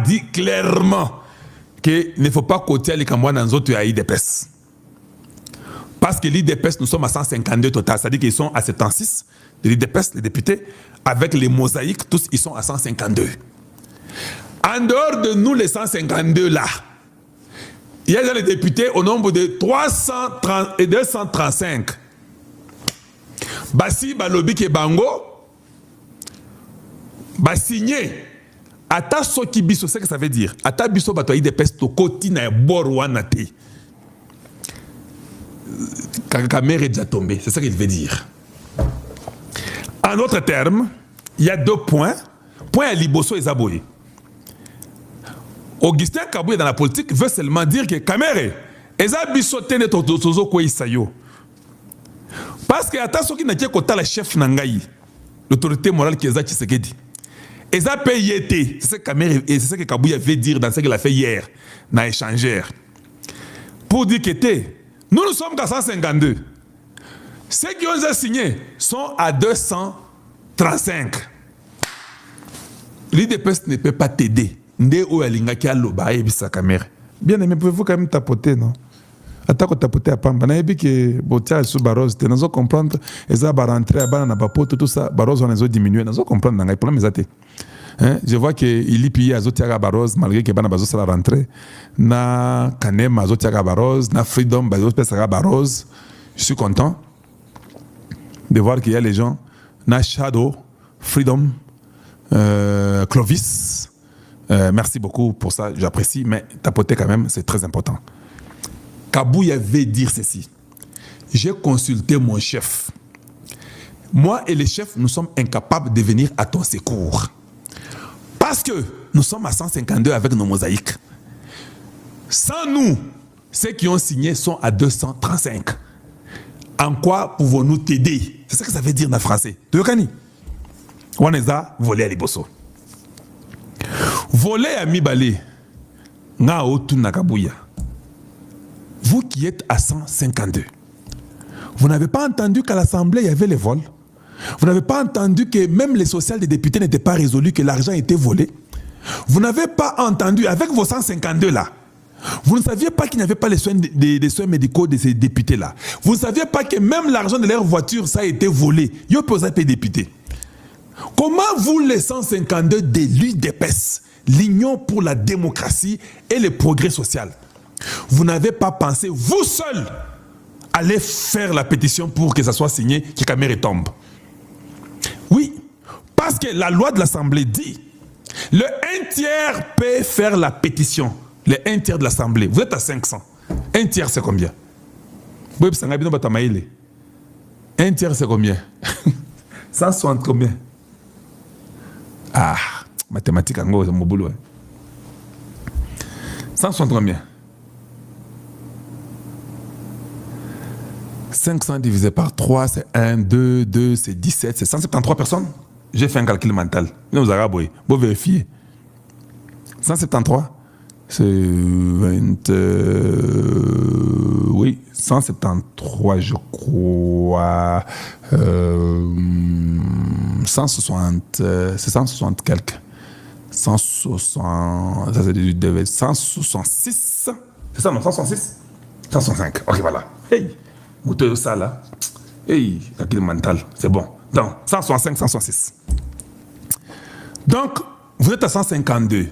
dit clairement qu'il ne faut pas côté les Camerounais dans les autres IDPS. Parce que l'IDPS, nous sommes à 152 total, c'est-à-dire qu'ils sont à 76, l'IDPS, les députés, avec les mosaïques, tous ils sont à 152. En dehors de nous, les 152 là, il y a les députés au nombre de 330 et 235. Basi Balobi Kebango, signé. Ata soki biso, c'est ce que ça veut dire. Ata biso bato IDPS to koti na borwana te. Kakamere est déjà tombé, c'est ça qu'il veut dire. En d'autres termes, il y a deux points. Point à Liboso et Zaboye. Augustin Kabouye dans la politique veut seulement dire que Kamere, Ezabiso tene tozo ko isayo. Parce que ata soki na kota la chef nangai, l'autorité morale qui est Tshisekedi. Eza payé, c'est ce que Kamere et c'est ce que Kabouye veut dire dans ce qu'il a fait hier, dans l'échangeur. Pour dire que nous sommes qu'à 152. Ceux qui ont signé sont à 235. L'IDPS ne peut pas t'aider. Bien aimé, pouvez-vous quand même tapoter, non? Attaque tapoter à Pamba. N'a pas que Botia sous Barros, tu n'as comprendre, ils ont rentré à Banana Bapo, tout ça, Barros on a diminué, nous comprendre dans les problèmes athées. Je vois qu'il y a Zotiaga Barros, malgré que Banana Bazos a rentré, na Kanem Zotiaga Barros, na Freedom Bazos Pesara Barros. Je suis content de voir qu'il y a les gens, na Shadow, Freedom, Clovis. Merci beaucoup pour ça, j'apprécie, mais tapoter quand même, c'est très important. Kabouye avait dire ceci. J'ai consulté mon chef. Moi et les chefs, nous sommes incapables de venir à ton secours. Parce que nous sommes à 152 avec nos mosaïques. Sans nous, ceux qui ont signé sont à 235. En quoi pouvons-nous t'aider? C'est ça que ça veut dire en français. Tu veux qu'on on les a volés à Liboso. Voler à Mibale, nga otu nakabouya. Vous qui êtes à 152, vous n'avez pas entendu qu'à l'Assemblée, il y avait les vols. Vous n'avez pas entendu que même les sociales des députés n'étaient pas résolus, que l'argent était volé. Vous n'avez pas entendu, avec vos 152 là, vous ne saviez pas qu'il n'y avait pas les soins, des soins médicaux de ces députés-là. Vous ne saviez pas que même l'argent de leur voiture, ça a été volé. Ils ont posé des députés. Comment vous, les 152 de l'UDPS, l'Union pour la démocratie et le progrès social, vous n'avez pas pensé, vous seul, aller faire la pétition pour que ça soit signé, que Kamere tombe? Oui, parce que la loi de l'Assemblée dit, le 1/3 peut faire la pétition. Le 1/3 de l'Assemblée. Vous êtes à 500. 1/3 c'est combien? 1/3 c'est combien? 160 combien? Ah, mathématiques en gros, c'est mon boulot. 160 combien? 500 divisé par 3, c'est 1, 2, 2, c'est 17, c'est 173 personnes. J'ai fait un calcul mental. Vous avez vérifier. 173, c'est 20... oui, 173, je crois. 160, c'est 160 quelques. 160, ça c'est 166. C'est ça, non? 166? 165, ok, voilà. Hey, vous avez ça là. Hey, calcul mental, c'est bon. Donc, 165, 166. Donc, vous êtes à 152.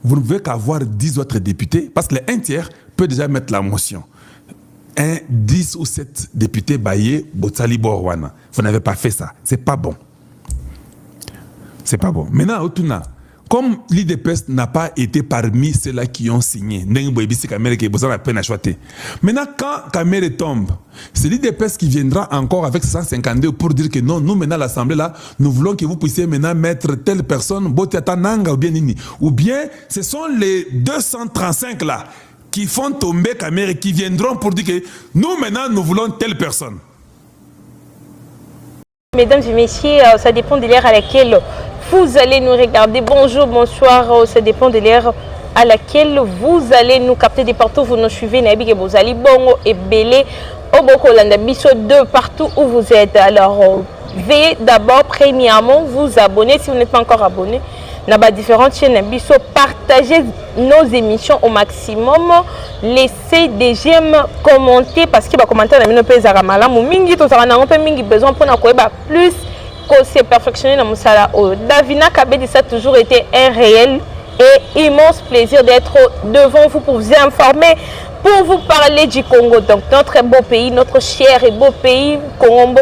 Vous ne pouvez qu'avoir 10 autres députés, parce que le 1/3 peut déjà mettre la motion. 10 ou 7 députés baillés, Botsali Borwana. Vous n'avez pas fait ça. C'est pas bon. C'est pas bon. Maintenant, Otuna, comme l'IDPS n'a pas été parmi ceux-là qui ont signé, maintenant, quand Kamere tombe, c'est l'IDPS qui viendra encore avec 152 pour dire que non, nous maintenant l'Assemblée là, nous voulons que vous puissiez maintenant mettre telle personne, Botiatananga ou bien ce sont les 235 là qui font tomber Kamere, qui viendront pour dire que nous maintenant nous voulons telle personne. Mesdames et messieurs, ça dépend de l'heure à laquelle vous allez nous regarder. Bonjour, bonsoir, ça dépend de l'heure à laquelle vous allez nous capter de partout. Vous nous suivez, Nabi que vous allez bongo et belé au Bokolanda Bisso de partout où vous êtes. Alors, veuillez d'abord, premièrement, vous abonner si vous n'êtes pas encore abonné. na ba différentes chaînes biso, partagez nos émissions au maximum, laissez des j'aime, commentez parce que ba commentaire na mino pe za malamu mingi to za na on pe mingi besoin pour na koyeba plus que c'est perfectionner na musala o. Davina Kabedi, ça a toujours été un réel et immense plaisir d'être devant vous pour vous informer, pour vous parler du Congo, donc notre beau pays, notre cher et beau pays, Congo,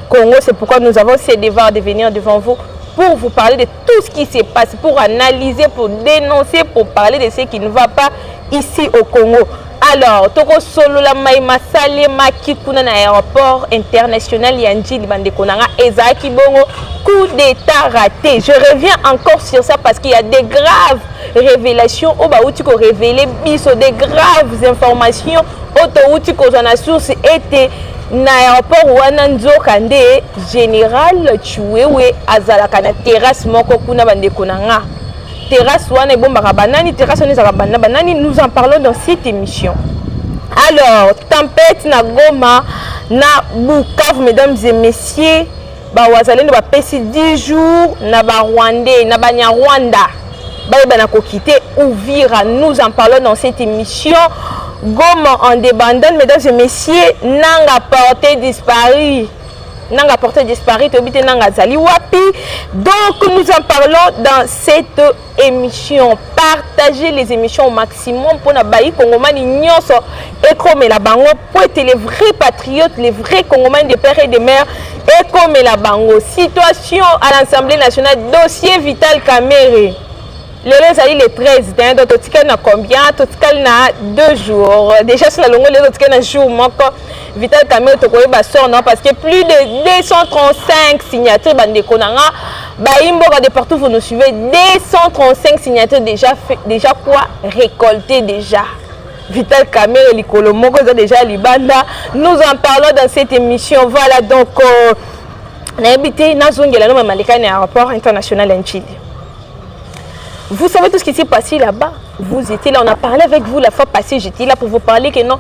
Congo, c'est pourquoi nous avons ce devoir de venir devant vous pour vous parler de tout ce qui se passe, pour analyser, pour dénoncer, pour parler de ce qui ne va pas ici au Congo. Alors, Toko Solo la Maïma Salema Kikuna na aéroport international Yanji Libande Konanga Ezaki Bongo, coup d'état raté. Je reviens encore sur ça parce qu'il y a des graves révélations au Baoutiko révélé biso des graves informations au Baoutiko dans la source était na aéroport Wananzo Kande général Chouewe Azalaka na terrasse moko kuna bande Konanga. Terrasse wana bombaka banani, terrasse wana ezaka banani, nous en parlons dans cette émission. Alors, tempête na Goma, na Bukavu, mesdames et messieurs, ba wazalendo ba pesi 10 jours na ba Rwandais, na ba Nyarwanda, ba na ko quitter Uvira, nous en parlons dans cette émission. Goma en débandonne, mesdames et messieurs, nanga porté disparu. Nanga porté disparu, tobite nanga zali wapi. Donc nous en parlons dans cette émission. Partagez les émissions au maximum pour na bayi Congomani nyonso et comme la bango pour être les vrais patriotes, les vrais Congomani de père et de mère et comme la bango. Situation à l'Assemblée nationale, dossier Vital Kamerhe. Le zali le 13, donc totikal na combien? Totikal na 2 jours. Déjà sur la longue le totikal na jour moko Vital Kamerhe tokoye ba sort non parce que plus de 235 signatures bande konanga ba imboka de partout vous nous suivez 235 signatures déjà quoi récolté déjà. Vital Kamerhe likolo moko za déjà libanda. Nous en parlons dans cette émission. Voilà donc na habité na zongela no malika na aéroport international en Chili. Vous savez tout ce qui s'est passé là-bas. Vous étiez là, on a parlé avec vous la fois passée. J'étais là pour vous parler que non.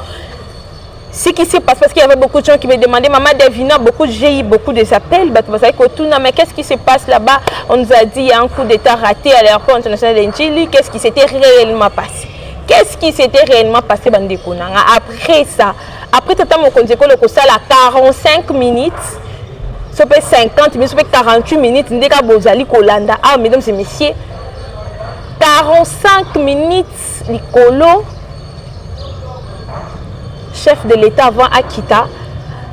Ce qui s'est passé, parce qu'il y avait beaucoup de gens qui me demandaient, Maman Davina, j'ai eu beaucoup d'appels. Mais qu'est-ce qui se passe là-bas? On nous a dit qu'il y a un coup d'état raté à l'aéroport international d'Enchili. Qu'est-ce qui s'était réellement passé? Qu'est-ce qui s'était réellement passé? Après ça, après tout le monde, ça a 45 minutes. Ça fait 50 minutes, ça fait 48 minutes. Ah, mesdames et messieurs. 45 minutes, Nicolo, chef de l'État avant Akita,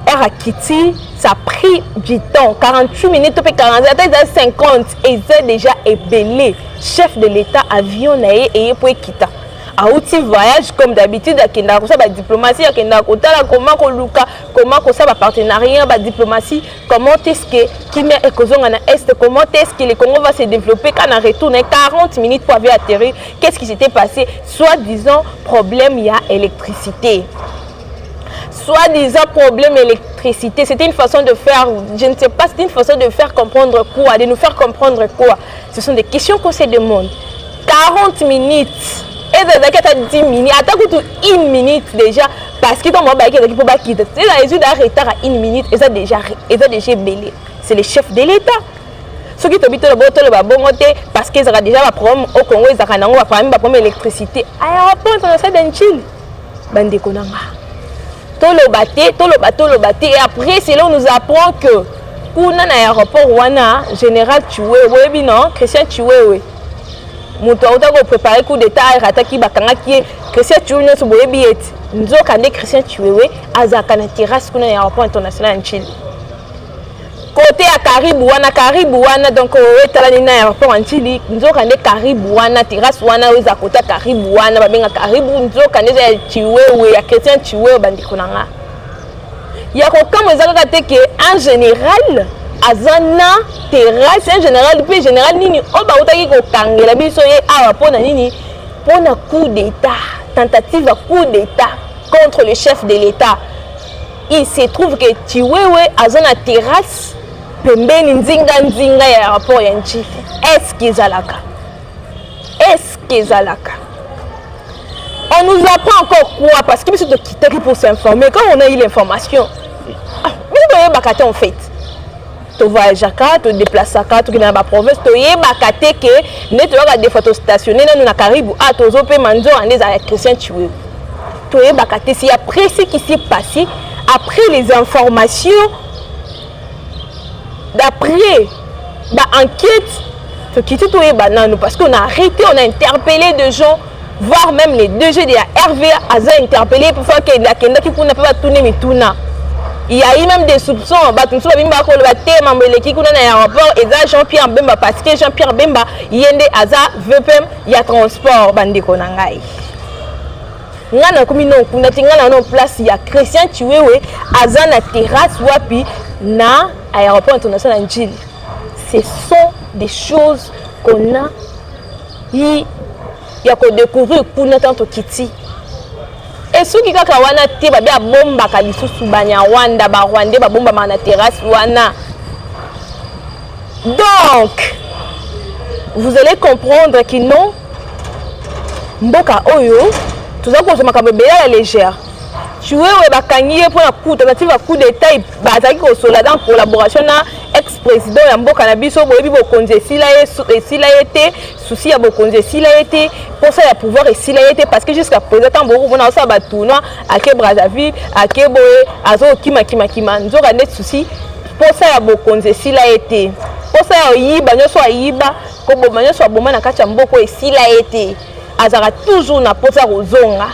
à Kiti, ça a pris du temps. 48 minutes, 40, 50, et c'est déjà ébellé. Chef de l'État, avion, et pour Akita. A outil voyage comme d'habitude, il y a une diplomatie, il y a comment ça va partenariat, la diplomatie, comment est-ce que qui met est, comment est-ce que le Congo va se développer quand on retourne 40 minutes pour avoir atterri. Qu'est-ce qui s'était passé? Soit-disant problème, il y a électricité. Soit-disant problème électricité, c'était une façon de faire, je ne sais pas, c'était une façon de faire comprendre quoi, de nous faire comprendre quoi. Ce sont des questions qu'on se demande. 40 minutes. Et ça a 10 minutes, attends que 1 minute déjà, parce que dans mon bail, il faut pas quitter. C'est la raison d'arrêter à 1 minute, et ça déjà belé. C'est le chef de l'État. Ceux qui habitent le bateau, le bon parce qu'ils ont déjà un problème au Congo, ils ont un problème d'électricité. Aéroport international d'Enchil, bande konanga. Tout le bateau, et après, c'est là où nous apprend que pour un aéroport, Wana, général Choué, non, Christian Choué. Mutu auta préparer coup d'état rataki bakanga qui Christian Choué no boye biet nzoka ne Christian Choué azaka na terrasse kuna ya aéroport international en Chili côté à Caribou wana donc etala ni na aéroport en Chili nzoka ne Caribou wana terrasse wana oza côté Caribou wana babenga Caribou nzoka ne ya Choué ya Christian Choué bandi kunanga ya ko kama ezaka te que en général azana terrasse en général puis général nini oba utaki ko kangela biso ye awa pona nini pona coup d'état tentative de coup d'état contre le chef de l'État. Il se trouve que Chiwewe azana terrasse pembeni nzinga ya rapport ya nchi. Est-ce qu'ils alaka on nous apprend encore quoi parce que c'est de quitter pour s'informer quand on a eu l'information. Mais on va en fait. tu voyages, tu déplaces, tu vas dans la province, tu y es que tu vas des photos stationnées dans la Caribou, tu vas faire manzo en des chrétiens tués. Tu y es si après ce qui s'est passé, après les informations, d'après l'enquête, tu quittes tout les bananes parce qu'on a arrêté, on a interpellé des gens, voire même les DG de la RVA ont interpellé pour faire que la Kenda qui ne peut pas tourner mais tourner. Il y a eu même des soupçons, il y a Jean-Pierre Bemba parce que Jean-Pierre Bemba il y a des hasards, il y a transport bande konangai. Ngana komino kuna tingala na place il y a Christian tué aza na terrasse wapi na aéroport international Njili. Ce sont des choses qu'on a il y a que découvrir pour notre kiti. Et ceux qui kaka wana te ba bia bomba ka lisusu banya Rwanda ba Rwanda ba bomba na terrasse wana. Donc vous allez comprendre que non mboka oyo tout ça qu'on se makambe la légère. Tu vois ba kangiye pour la coup tentative coup d'état bazaki ko sola dans collaboration na ex-président ya mboka na biso boyebi bokonze sila été souci ya bokonze sila été pour ça ya pouvoir et sila été parce que jusqu'à présent tant beaucoup on a ça ba tournoi à ke Brazzaville à ke boye azo kima nzoka net souci pour ça ya bokonze sila été pour ça ya yiba nyoso yiba ko boma nyoso boma na kati ya mboko e sila été azara toujours na posa kozonga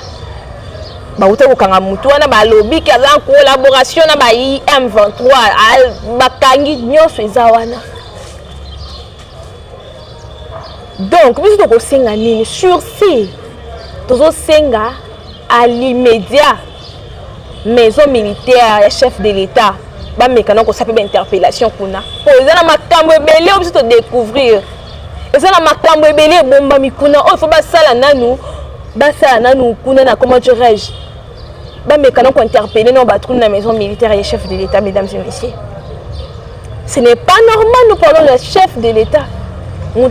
ba uta kokanga mutu wana ba lobby ki aza en collaboration na ba M23 ba kangi nyoso eza wana. Donc biso to kosenga nini sur ce tozo senga à l'immédiat maison militaire ya chef de l'état ba mekana ko sape ba interpellation kuna po eza na makambo ebele biso to découvrir eza na makambo ebele bomba mikuna o fo ba sala nanu kuna na comment dirais-je mais quand on interpelle nos bateaux dans la maison militaire et chef de l'État, mesdames et messieurs. Ce n'est pas normal, nous parlons de chef de l'État. Nous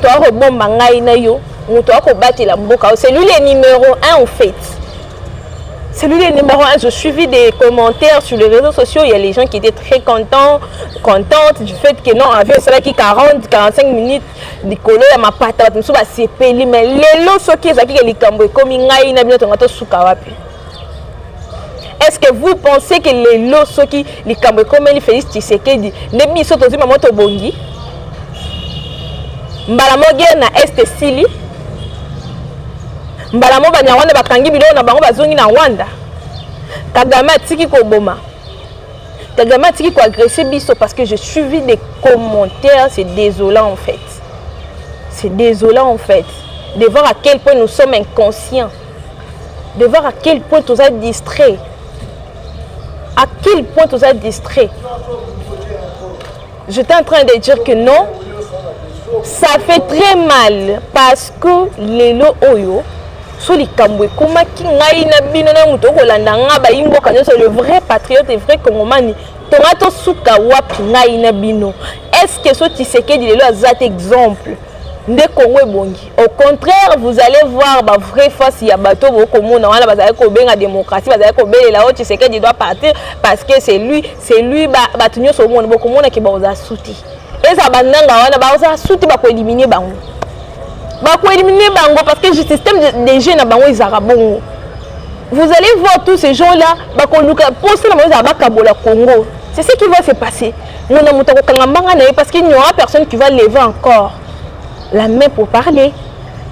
c'est lui le numéro 1 en fait. C'est lui le numéro 1. Je suivis des commentaires sur les réseaux sociaux. Il y a les gens qui étaient très contentes du fait que non, avec cela qui 40-45 minutes, Nicolas ma patate, nous sommes assez payés. Mais les lots qui sont les camboués comme ils est-ce que vous pensez que les lots qui les camboués comme les Félix Tshisekedi ne mis sont aussi maman Tobongi? Mbalamo guerre na Est Sili. Mbalamo Banyarwanda bakangi bilo na bango bazongi na Rwanda. Kagame atiki ko boma. Kagame atiki ko agresser biso parce que j'ai suivi des commentaires, c'est désolant en fait. C'est désolant en fait de voir à quel point nous sommes inconscients. De voir à quel point tout ça distrait. À quel point tout ça distrait. J'étais en train de dire que non, ça fait très mal parce que les lots oyo so li kambwe koma ki ngai na bino na muto ko landa nga ba imbo kanyo so le vrai patriote et vrai congomani tonga to suka wapi ngai na bino. Est-ce que so Tshisekedi lelo azat exemple de Congo bongi? Au contraire, vous allez voir ba vrai face ya bato boko mona wana bazali ko benga démocratie, bazali ko belela o Tshisekedi doit partir parce que c'est lui ba tunyo so mona boko mona ki ba oza suti. Et ça bandanga wana ba oza suti ba ko éliminer bango. Ba ko éliminer bango parce que le système des jeunes na bango ils arabongo. Vous allez voir tous ces gens-là ba ko luka poser la moza ba kabola Congo. C'est ce qui va se passer. Mona muta ko kangambanga na parce qu'il n'y aura personne qui va lever encore la main pour parler.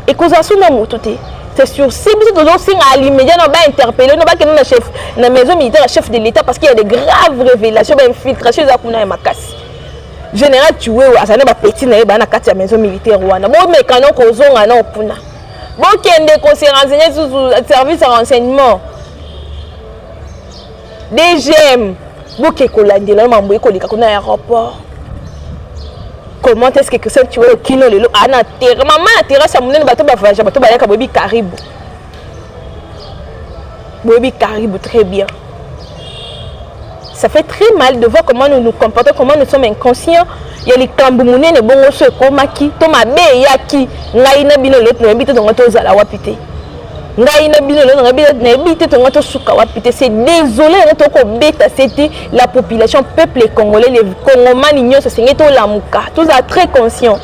Et que ça soit c'est sur si vous avez aussi à l'immédiat on va interpeller on va que notre chef la maison militaire chef de l'État parce qu'il y a des graves révélations d'infiltration za kuna makasi général tué asana ba petit na ba na kati ya maison militaire wana bon mais quand on kozonga na opuna bon kende ko se renseigner sur service de renseignement DGM boke ko landela mambo ekolika kuna aéroport. Comment est-ce que ça tu vois au kino lelo ana terre maman na terrasse ya munene bato ba voyage bato ba yaka bobi Caribou très bien. Ça fait très mal de voir comment nous nous comportons, comment nous sommes inconscients. Il y a les kambu munene bongo so komaki to mabe yaki ngai na bino let no bito dongo to zala wapite ngai na bino na bité to ngato suka wapite. C'est désolé ngato ko beta c'était la population peuple congolais les congomani nyonso sengeto la muka. Tous à très conscient.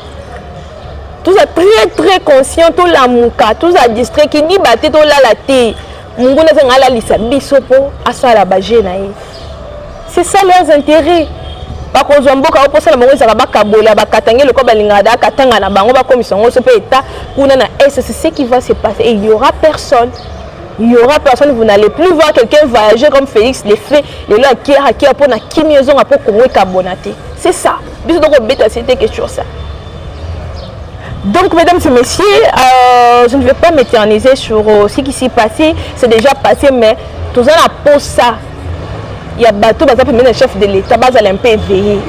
Tous à très conscient to la muka, tous à distrait qui ni baté to la té. Munguna zangala lisa bisopo asala baje na ye. C'est ça leurs intérêts. Pas qu'on soit beaucoup pour ça la monnaie ça va kabola ba katange le ko balingada katanga na bango ba commission so pe état kuna na c'est ce qui va se passer et il y aura personne. Il y aura personne, vous n'allez plus voir quelqu'un voyager comme Félix les fait les là qui a pour na kimiezo a pour Congo kabonaté. C'est ça. Biso donc bêta c'était question ça. Donc, mesdames et messieurs, je ne vais pas m'éterniser sur ce qui s'est passé. C'est déjà passé, mais tout ça, pour ça, il y a bateau, le chef de l'État, il un peu éveillé.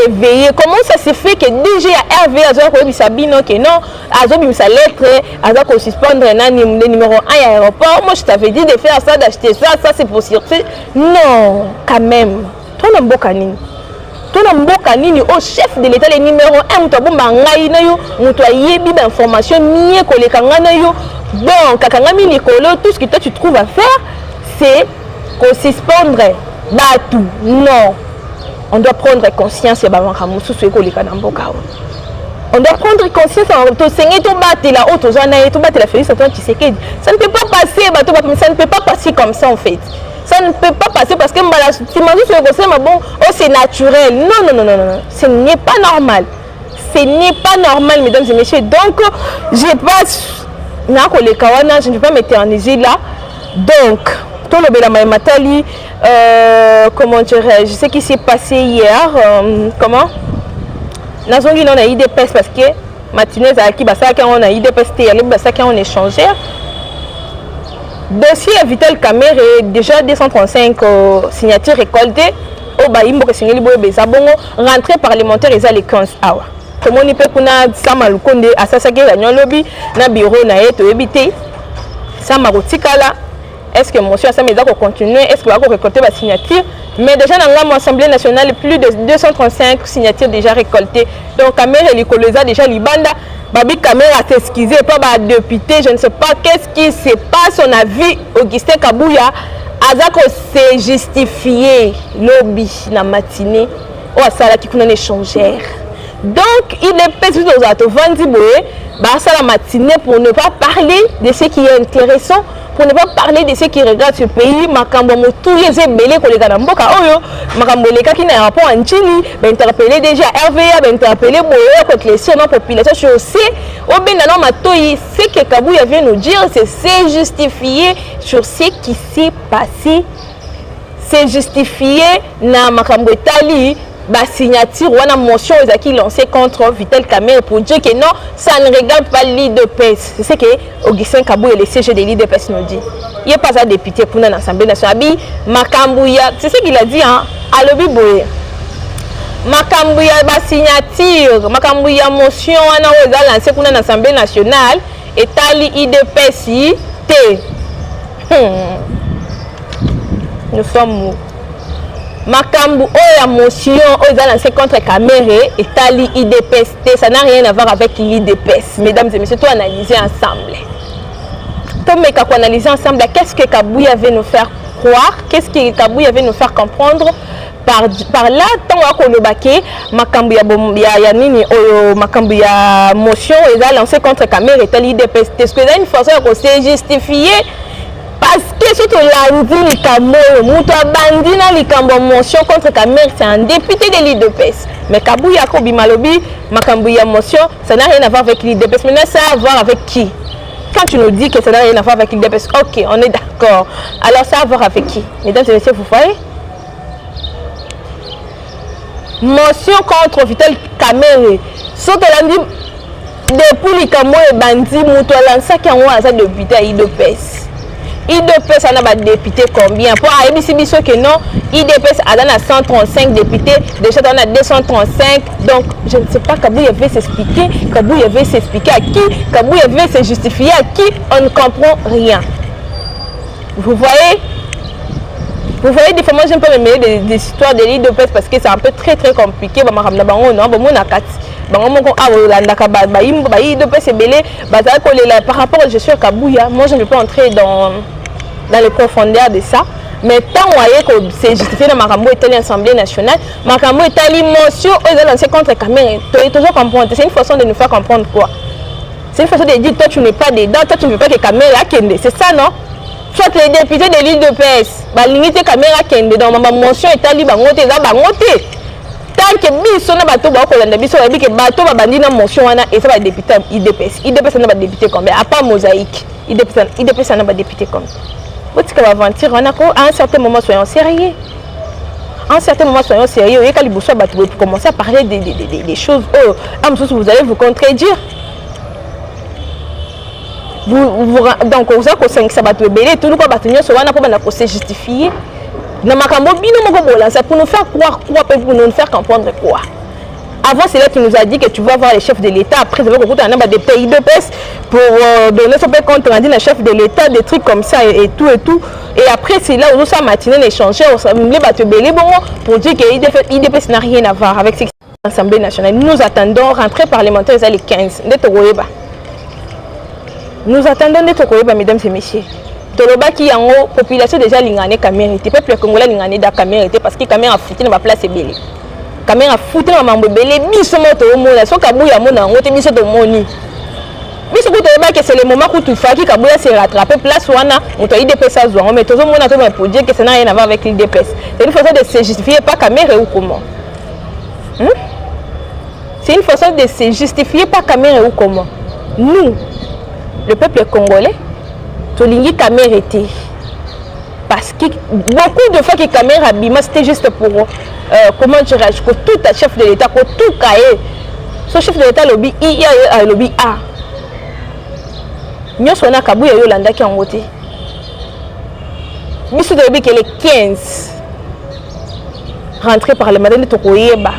Éveillé. Comment ça se fait que déjà Hervé a Sabino que non, a sa lettre, a suspendre le numéro 1 à l'aéroport. Moi, je t'avais dit de faire ça, d'acheter ça, ça c'est possible. Non, quand même. Toi, non, bokanine. Mboka nini au chef de l'état le numéro 1 muto bomba ngai na yo muto ayebi ba information nié koleka nga na yo donc kakanga mi likolo tout ce que toi tu trouves à faire c'est qu'on suspendre batu non on doit prendre conscience ya ba makamusu so koleka na mboka on doit prendre conscience to sengi to batela auto zana to batela Félix Antoine Tshisekedi ça ne peut pas passer bato ça ne peut pas passer comme ça en fait. Ça ne peut pas passer parce que c'est naturel. Non. Ce n'est pas normal. Ce n'est pas normal, mesdames et messieurs. Donc, je passe. Je ne vais pas m'éterniser là. Donc, tout le Bela Matali, comment dirais-je, ce qui s'est passé hier, comment nous avons eu des IDPS parce que matinée, on a IDPS, on a échangé. Dossier Vital Kamerhe est déjà 235 signatures récoltées au Baïmbo que Singeli Boye Bezabongo rentrée parlementaire et les 15 hours. Comment on peut qu'on Samalukonde à Sasake Gagnon Lobby na bureau na eto ebité Samarotikala est-ce que monsieur Assameda va continuer est-ce qu'il va récolter la signature mais déjà dans l'Assemblée nationale plus de 235 signatures déjà récoltées donc Kamerhe Likoloza déjà Libanda Babi Kamera a s'excusé par le député, je ne sais pas qu'est-ce qui se passe, son avis, Augustin Kabouya, Azako s'est justifié, lobby, la matinée, ou à ça qui connaît échangère. Donc, il est peut-être aux Atovandi Boé, la matinée pour ne pas parler de ce qui est intéressant, pour ne pas parler de ce qui regarde ce pays, Makambo tous les ébélés qu'on les a dans le Boka Oyo, Makambo les cas qui n'a rapport en Chili, interpellé déjà RVA, interpellé Boé contre les siens de la population, je sais, au Benano Matoyi, ce que Kabouya vient nous dire, c'est justifié sur ce qui s'est passé, c'est justifié dans Makambo Tali. La signature ou une motion qui lancée contre Vital Kamerhe pour dire que non, ça ne regarde pas l'IDPS. C'est ce que Augustin Kabouya, le CG de l'IDPS, nous dit. Il n'y a pas un député pour l'Assemblée nationale. Makambouya, c'est ce qu'il a dit, hein, à l'Obi Boye. Makambouya, la signature, Makambouya, motion, on a lancé pour l'Assemblée nationale, et tali IDPS, nous sommes où? Makambu la motion lancée contre Kamerhe et Tali IDPS, ça n'a rien à voir avec l'IDPS. Mesdames et messieurs, tout analyser ensemble. Tout mais qu'on analyser ensemble, qu'est-ce que Kabouya veut nous faire croire, qu'est-ce que Kabouya veut nous faire comprendre par là, tant qu'on le baquet, Makambouya nini Makambouya motion lancée contre Kamerhe et Tali IDPS. Est-ce que là une façon qu'on s'est justifié? Parce que surtout la Likambo, Mouta Bandina Likambo motion contre Kamerhe, c'est un député de l'IDPS. Mais Kabouya Kobi Malobi, Makambouya motion, ça n'a rien à voir avec l'IDPS. Maintenant, ça a à voir avec qui? Quand tu nous dis que ça n'a rien à voir avec l'IDPS, ok, on est d'accord. Alors ça a à voir avec qui? Mesdames et messieurs, vous voyez? Motion contre Vital Kamerhe. Surtout la dit, depuis Likambo et Bandi, Mouta Lansa qui a un député à l'IDPS. IDPS a des députés combien? Pour ABC que non, IDPS a 135 députés, déjà on a 235. Donc je ne sais pas Kabouya veut s'expliquer, Kabouya veut s'expliquer à qui, Kabouya veut se justifier à qui, on ne comprend rien. Vous voyez? Vous voyez, des fois, moi, j'aime pas me mêler des histoires de l'IDPS parce que c'est un peu très compliqué. bango moko awolandaka baimbo baidps ebele bazali kolela par rapport à gestion Kabouya. Moi je ne vais pas entrer dans les profondeurs de ça, mais tant que c'est justifié dans Makambo et l'Assemblée nationale, Makambo et l'émotion aux lancés contre Kamere, tu es toujours comprendre. C'est une façon de nous faire comprendre quoi. C'est une façon de dire toi tu n'es pas dedans, toi tu ne veux pas que Kamere a Kende. C'est ça non? Soit les députés de l'île de PS, l'unité Kamere a Kende dans ma motion et tali bangote, là bangote. Tant que biso na bato ba kolanda biso ba bike bato ba bandi na motion wana et ça va député IDPS na ba député comme à pas mosaïque IDPS na ba député comme. Vous dites que aventure on a à un certain moment soyons sérieux. À un certain moment soyons sérieux et quand vous commencez à parler des choses vous allez vous contredire. Donc vous avez 5 sabbats belé tout le quoi bâtonnier sur wana pour se justifier. Dans Makambo bino moko bolanza pour nous faire croire quoi pour nous faire comprendre quoi. Avant c'est là qu'il nous a dit que tu vas voir les chefs de l'État après vous avez des pays de peste pour donner son compte rendu à chef de l'État des trucs comme ça et tout et après c'est là où ça matinée l'échanger les bateaux belé bon pour dire que IDPS n'a rien à voir avec l'Assemblée nationale. Nous attendons rentrer parlementaire les 15 nous attendons d'être mesdames et messieurs. Tolobaki yango population déjà lingane Kamérité peuple congolais lingane da Kamérité parce que Kaméré a foutu na place ebele. Kaméré a foutu na mambo ebele biso moto omona so Kabouya mona ngote biso to moni. Biso ko tolobaki c'est le moment où tu fais que Kabouya se rattraper place wana moto IDPS azwa mais tozo mona to pour dire que ça n'a rien à voir avec l'IDPS. C'est une façon de se justifier pas Kaméré ou comment. C'est une façon de se justifier pas Kaméré ou comment. Nous le peuple congolais Tolingi Kamérité parce que beaucoup de fois que Kaméré abima c'était juste pour comment dirais-je que tout un chef de l'État que tout caé ce chef de l'État lobby IA lobby A nous sommes à Kabouya Yolanda qui en voté mais c'est lobby que les 15 rentrés par le matin de Tokoyeba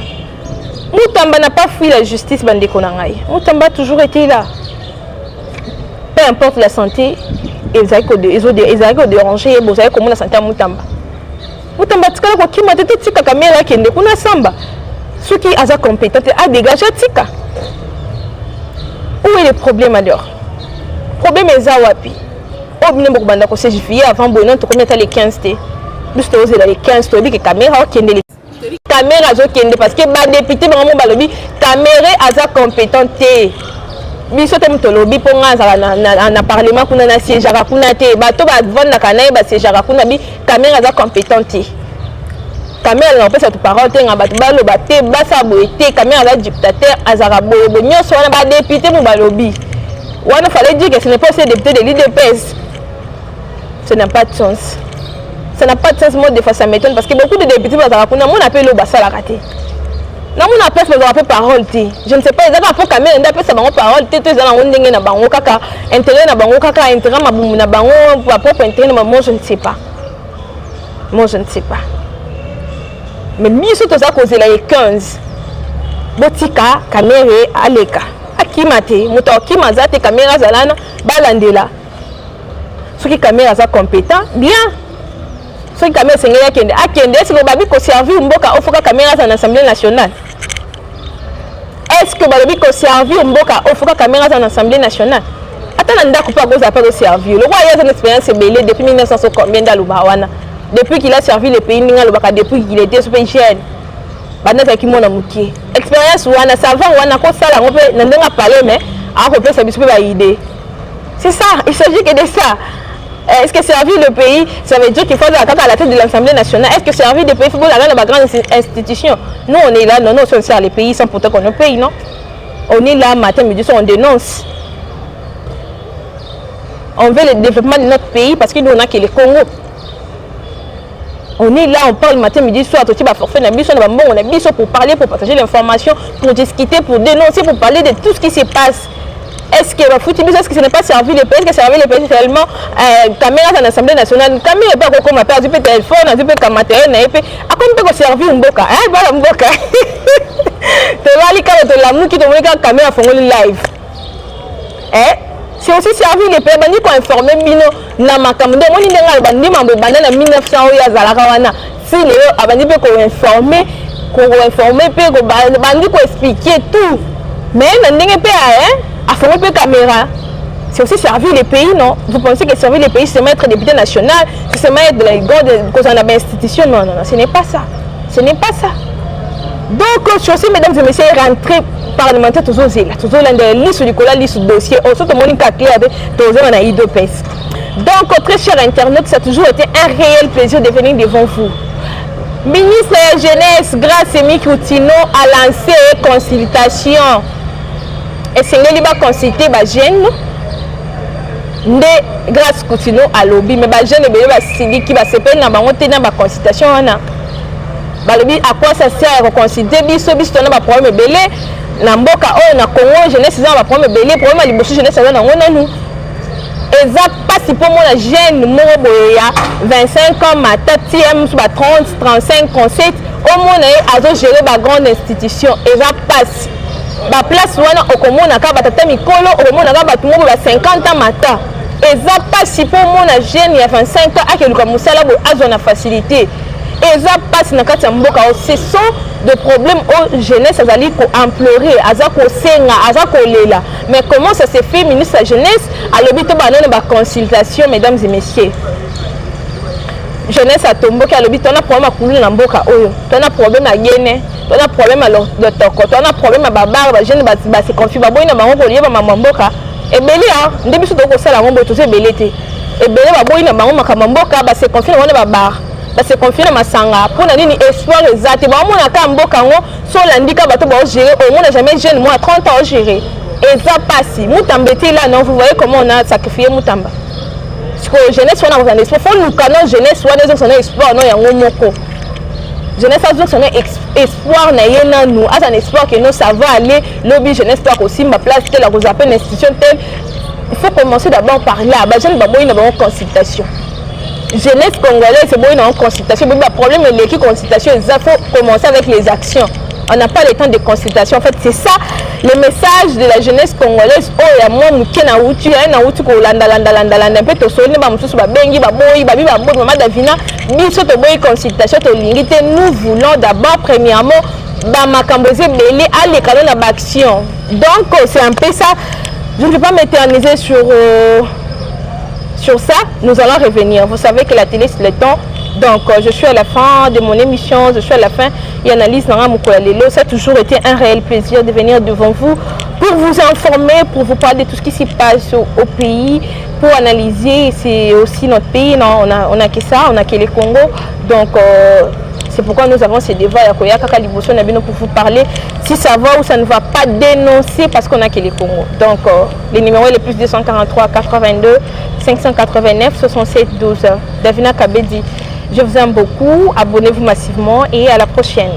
Moutamba n'a pas fui la justice bande konangai Moutamba a toujours été là peu importe la santé ils ont dérangé vous savez comment la santé à Moutamba tika ko kima tete tika Kaméré kende kuna samba ceux qui sont compétents à dégager tika où est le problème alors problème est zawapi obine bokubanda ko se justifier avant bonon to commettre les 15 té juste oser les 15 to bi que Kaméré kende Kaméré azo kende parce que ba député bango balobi Kaméré aza compétent té biso te mutolobi ponga na parlement kuna na siège kuna te bato ba vendre kana ba siège kuna bi Kaméré aza compétente Kaméré na pesa tu parole te nga bato baloba te basa boete Kaméré aza dictateur azara bobo nyonso wana ba député mu balobi wana fallait dire que ce n'est pas ces députés de l'IDPS. Ça n'a pas de sens. Ça n'a pas de sens, moi des fois ça m'étonne parce que beaucoup de députés bazara kuna mon appel au basa la raté. Non, mon appel c'est un peu parole. Je ne sais pas exactement pour Kaméré ndape ça bango parole te za na ndenge na bango kaka intérêt na bango kaka intérêt mabumu na bango pour propre intérêt moi je ne sais pas. Moi je ne sais pas. Mais biso to za causer la 15. Botika Kaméré aleka. Akimate moto akimaza te Kaméré zalana balandela. Ceux qui Kaméré za compétent bien. Ceux qui Kaméré sengela kende akende est-ce que babi ko servir mboka ofoka Kaméré dans l'Assemblée nationale? Est-ce que babi ko servir mboka ofoka Kaméré dans l'Assemblée nationale? Attends ndako pas cause pas servir. Le roi a une expérience belée depuis 1900 combien d'Alubawana. Depuis qu'il a servi le pays ninga lobaka depuis qu'il était super jeune. Banda ki mona mukie. Expérience wana savant wana ko sala ngope ndenga parler mais a ko pesa biso ba idée. C'est ça, il s'agit que de ça. Est-ce que servir le pays, ça veut dire qu'il faut aller à la tête de l'Assemblée nationale? Est-ce que servir le pays, il faut aller dans la grande institution? Nous, on est là, non, on sert les pays sans pourtant qu'on nous paye, non? On est là, matin, midi, on dénonce. On veut le développement de notre pays parce que nous, on a que le Congo. On est là, on parle matin, midi, soir, tout type de forfait, on a besoin pour parler, pour partager l'information, pour discuter, pour dénoncer, pour parler de tout ce qui se passe. Est-ce que est-ce que ce n'est pas servir le pays? Est-ce que servir le pays réellement Kaméré dans l'Assemblée nationale? Kaméré n'est pas comme appel, du téléphone, du matériel, à quoi on peut servir un boka? Eh, voilà un boka. Tu vas aller quand tu l'amour qui te montre quand Kaméré a fait un live. Eh? C'est aussi servir les pays. Bandi ko informer bino na makambo. Donc on dit nga bandi mambo banda na 1900 oya zalaka wana. Si leo abandi pe ko informer pe ko bandi ko expliquer tout. Mais à faire une caméra, c'est aussi servir les pays, non? Vous pensez que servir les pays, c'est être député national, c'est mettre de la grande institution? Non, non, non, ce n'est pas ça. Ce n'est pas ça. Donc, je suis, mesdames et messieurs, rentré parlementaire, toujours la liste du cola, liste du dossier, au tout le monde est clair, toujours on a eu deux pièces. Donc, très chers internautes, ça a toujours été un réel plaisir de venir devant vous. Ministre de la Jeunesse, grâce à Mikutino, a lancé une consultation. Et c'est ce qu'il va consulter les jeunes. Grâce à Mikutino à lobby, mais les jeunes qui va se faire dans la consultation. À quoi ça sert à consulter? Biso na problème belé. Na mboka o na Congo jeunesse na problème belé, problème à liboso jeunesse na ngona. Exact, pas si pour moi la jeune Moroboya 25 ans, ma tatième sur 30, 35, 37, au moins à gérer ma grande institution. Exact, passe. Ma place au Congo n'a qu'à battre Mikolo, au Congo n'a qu'à battre 50 ans matin. Exact, pas si pour moi la jeune il y a 25 ans, à quel cas Moussala a zone facilité. Exact, pas si na mboka ce sont des problèmes aux jeunesse azali ko implorer aza ko senga aza ko lela. Mais comment ça se fait? Ministre de la jeunesse a l'obito banane ba consultation, mesdames et messieurs. Jeunesse a tomboka a l'obito on a problème à couler na mboka oyo, on a problème à yene, on a problème à l'otoko, on a problème à babar ba jeune ba se confie ba boy na bango ko lié ba mboka et belé hein ndebi so ko sala ngombo to se belete et belé ba boy na bango makama mboka ba se confie na babar. Se confie na masanga pour na nini espoir exact ba mona ka mboka ngo so landika bato ba gérer au moins jamais jeune moi 30 ans gérer et ça passe mutambeti là non vous voyez comment on a sacrifié mutamba parce que jeunesse on a un espoir faut nous canon jeunesse on a un espoir non yango moko jeunesse a un espoir na yena nous a un espoir que nous ça va aller lobby jeunesse toi aussi ma place telle la vous appelle institution telle il faut commencer d'abord par là ba jeune ba boy na ba consultation. Jeunesse congolaise, c'est bon, une consultation. Mais le problème est que la consultation, il faut commencer avec les actions. On n'a pas le temps de consultation. En fait, c'est ça le message de la jeunesse congolaise. Oh, il y a moi, qui est où tu es, où tu es, landa, peu de sol, bengi, baboy, babi, baboy, maman Davina, biso to boy consultation, to limité. Nous voulons d'abord, premièrement, bamakamboze belé à l'école d'action. Donc, c'est un peu ça. Je ne vais pas m'éterniser sur ça, nous allons revenir. Vous savez que la télé, c'est le temps. Donc, je suis à la fin de mon émission, je suis à la fin et analyse Nara Moukolalelo. Ça a toujours été un réel plaisir de venir devant vous pour vous informer, pour vous parler de tout ce qui se passe au pays, pour analyser. C'est aussi notre pays, non, on a que ça, on a que le Congo. Donc, c'est pourquoi nous avons ces débats pour vous parler si ça va ou ça ne va pas dénoncer parce qu'on a que les Congo. Donc, les numéros les plus 243 82 589 67 12. Davina Kabedi, je vous aime beaucoup. Abonnez-vous massivement et à la prochaine.